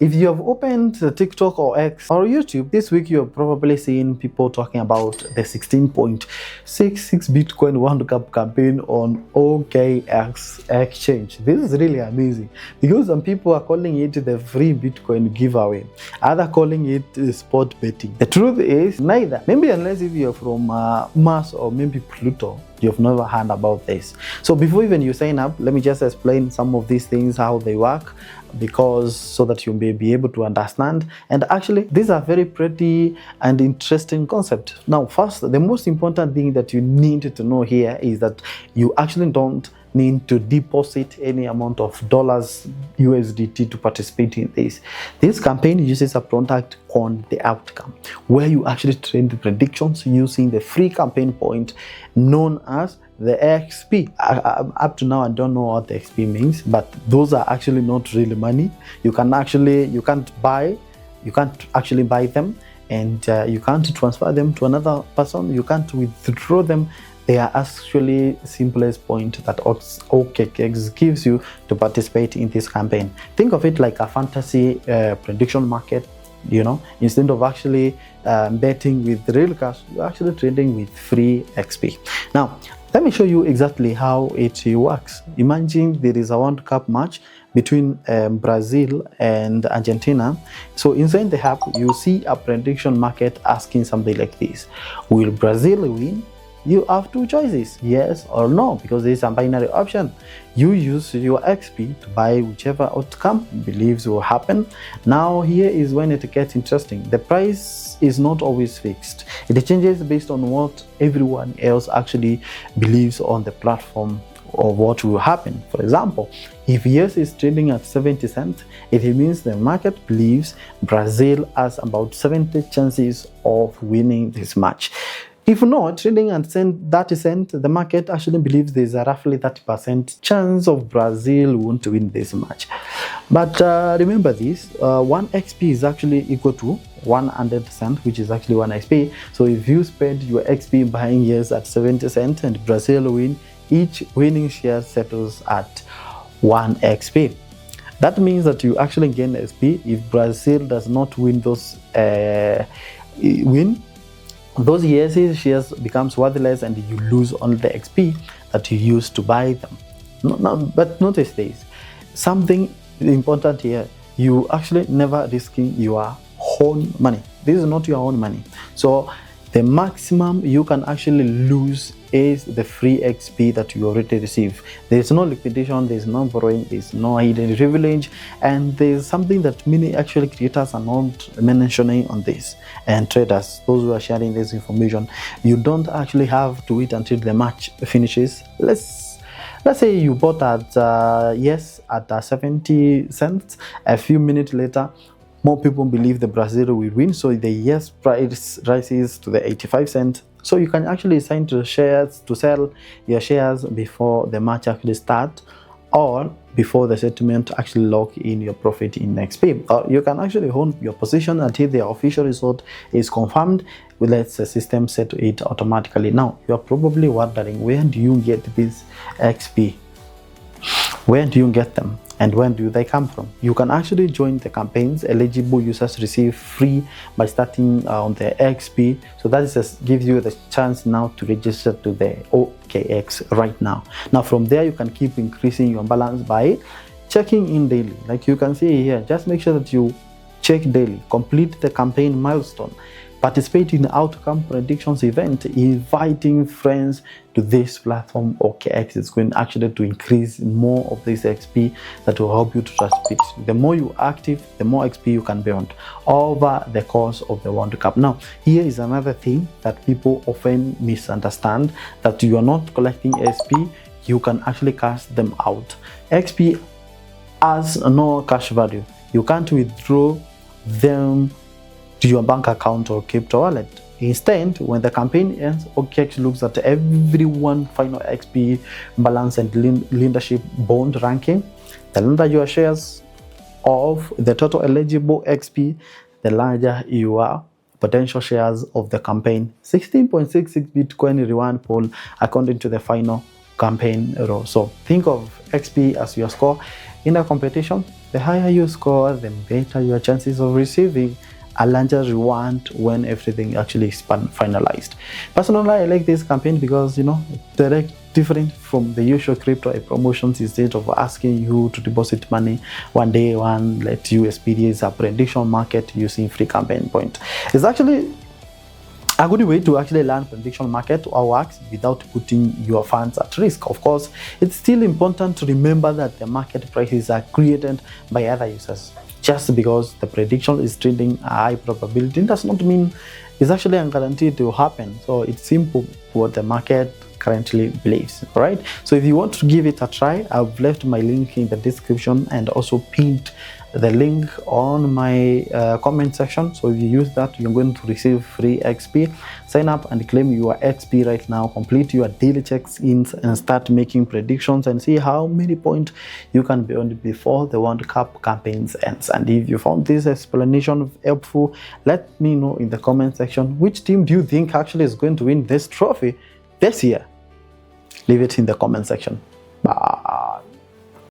If you have opened TikTok or X or YouTube, this week you're probably seeing people talking about the 16.66 Bitcoin World Cup campaign on OKX exchange. This is really amazing because some people are calling it the free Bitcoin giveaway, others calling it sport betting. The truth is neither. Maybe unless if you're from Mars or maybe Pluto, you've never heard about this. So before even you sign up, let me just explain some of these things, how they work, because so that you may be able to understand. And actually these are very pretty and interesting concepts. Now first, the most important thing that you need to know here is that you actually don't need to deposit any amount of dollars USDT to participate in this. This campaign uses a product called the outcome, where you actually trade the predictions using the free campaign point known as the XP. Up to now I don't know what the XP means, but those are actually not really money. You can't actually buy them, and you can't transfer them to another person. You can't withdraw them. They are actually simplest point that OKX gives you to participate in this campaign. Think of it like a fantasy prediction market. You know, instead of actually betting with real cash, you're actually trading with free XP. Now let me show you exactly how it works. Imagine there is a World Cup match between Brazil and Argentina. So inside the app, you see a prediction market asking something like this: will Brazil win? You have two choices, yes or no, because there is a binary option. You use your XP to buy whichever outcome believes will happen. Now here is when it gets interesting. The price is not always fixed. It changes based on what everyone else actually believes on the platform or what will happen. For example, if yes is trading at 70 cents, it means the market believes Brazil has about 70 chances of winning this match. If not, trading at 30 cents, the market actually believes there's a roughly 30% chance of Brazil won't win this match. But remember this, 1 XP is actually equal to 100 cents, which is actually 1 XP. So if you spend your XP buying yes at 70 cents and Brazil win, each winning share settles at 1 XP. That means that you actually gain XP if Brazil does not win those yeses shares becomes worthless and you lose all the XP that you used to buy them. But notice this, something important here: you actually never risking your own money. This is not your own money. So the maximum you can actually lose is the free XP that you already receive. There's no liquidation, there's no borrowing, there's no hidden privilege, and there's something that many actually creators are not mentioning on this, and traders, those who are sharing this information. You don't actually have to wait until the match finishes. Let's say you bought at yes at 70 cents. A few minutes later, more people believe the Brazil will win, so the yes price rises to the 85 cents. So you can actually assign to shares to sell your shares before the match actually starts, or before the settlement actually lock in your profit in XP. Or you can actually hold your position until the official result is confirmed. Let the system set it automatically. Now you are probably wondering, where do you get this XP? Where do you get them? And when do they come from? You can actually join the campaigns. Eligible users receive free by starting on the XP. So that just gives you the chance now to register to the OKX right now. Now from there, you can keep increasing your balance by checking in daily. Like you can see here, just make sure that you check daily, complete the campaign milestone, participate in the outcome predictions event, inviting friends to this platform. OKX is going actually to increase more of this XP that will help you to participate. The more you are active, the more XP you can build over the course of the World Cup. Now, here is another thing that people often misunderstand, that you are not collecting XP, you can actually cash them out. XP has no cash value. You can't withdraw them to your bank account or crypto wallet. Instead, when the campaign ends, OKX looks at everyone final XP balance and leadership bond ranking. The larger your shares of the total eligible XP, the larger your potential shares of the campaign 16.66 Bitcoin reward pool according to the final campaign row. So think of XP as your score in a competition. The higher you score, the better your chances of receiving a larger reward when everything actually is finalized. Personally, I like this campaign because, direct different from the usual crypto promotions. Instead of asking you to deposit money one day, let you experience a prediction market using free campaign point. It's actually a good way to actually learn prediction market or works without putting your funds at risk. Of course, it's still important to remember that the market prices are created by other users. Just because the prediction is trading a high probability does not mean it's actually guaranteed to happen. So it's simple what the market currently believes. All right, so if you want to give it a try, I've left my link in the description and also pinned the link on my comment section. So if you use that, you're going to receive free XP. Sign up and claim your XP right now. Complete your daily check-ins and start making predictions and see how many points you can be on before the World Cup campaigns ends. And if you found this explanation helpful, let me know in the comment section which team do you think actually is going to win this trophy this year. Leave it in the comment section.